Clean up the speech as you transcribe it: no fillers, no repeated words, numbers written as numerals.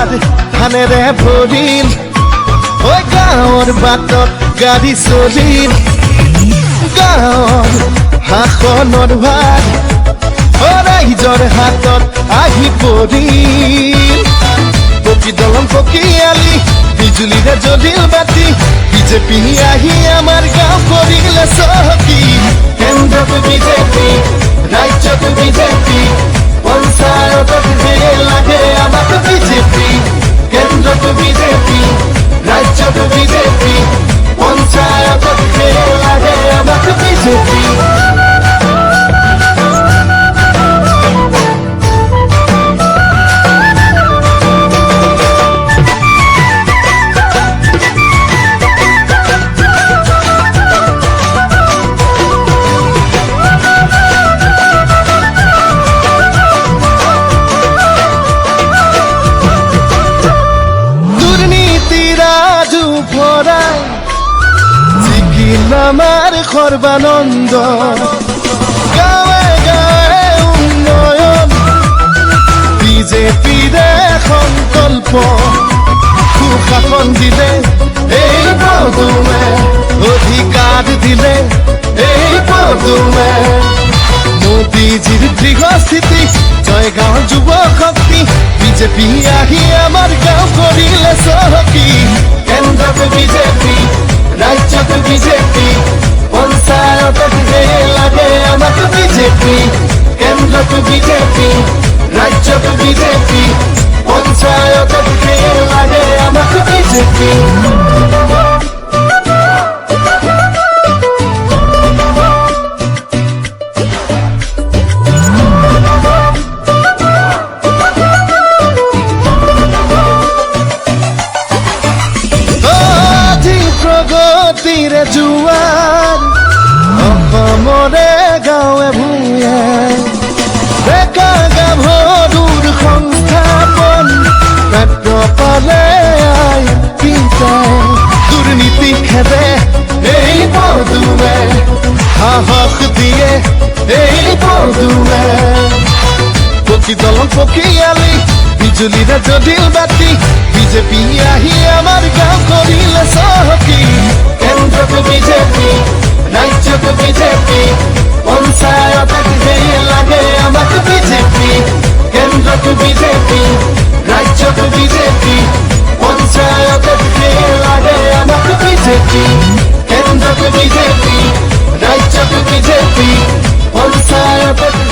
পথাৰ ধানেৰে ভৰিল ঐ গাঁৱৰ বাটত গাড়ী চলিল গাঁৱৰ শাসনৰ ভাৰ ৰাইজৰ হাতত আহি পৰিল পকী দলং পকী আলি বিজুলীৰে জ্বলিল বাতি বিজেপি আহি আমাৰ গাঁও কৰিলে চহকী কেন্দ্ৰত বিজেপি ৰাজ্যত বিজেপি পঞ্চায়তত লাগে আমাক বিজেপি কেন্দ্ৰত বিজেপি ৰাজ্যত বিজেপি পঞ্চায়তত লাগে আমাক বিজেপি আমাৰ সৰ্বানন্দ গাঁৱে গাঁৱে উন্নয়ন বিজেপিৰে সংকল্প সুশাসন দিলে এই পদুমে অধিকাৰ দিলে এই পদুমে মোদীজীৰ গৃহস্থিতি জয়গাঁৱৰ যুৱ শক্তি বিজেপি আহি আমাৰ গাঁও কৰিলে চহকী কেন্দ্ৰত বিজেপি ৰাজ্যত বিজেপি পঞ্চায়তত লাগে আমাক বিজেপি কেন্দ্ৰত বিজেপি ৰাজ্যত বিজেপি পঞ্চায়তত লাগে আমাক বিজেপি প্ৰগতিৰে জোৱাৰ অসমৰে গাঁৱে ভূঞে ডেকা গাভৰুৰ সংস্থাপন পেট্ৰ পালে আই পিতাই দুৰ্নীতি খেদে এই পদুমে সাহস দিয়ে এই পদুমে পকী দলং পকী আলি বিজুলীৰে জ্বলিল বাতি বিজেপি আহি আমাৰ গাঁও কৰিলে চহকী কেন্দ্ৰত বিজেপি ৰাজ্যত বিজেপি পঞ্চায়তত লাগে আমাক বিজেপি কেন্দ্ৰত বিজেপি ৰাজ্যত বিজেপি পঞ্চায়তত লাগে আমাক বিজেপি কেন্দ্ৰত বিজেপি ৰাজ্যত বিজেপি পঞ্চায়তত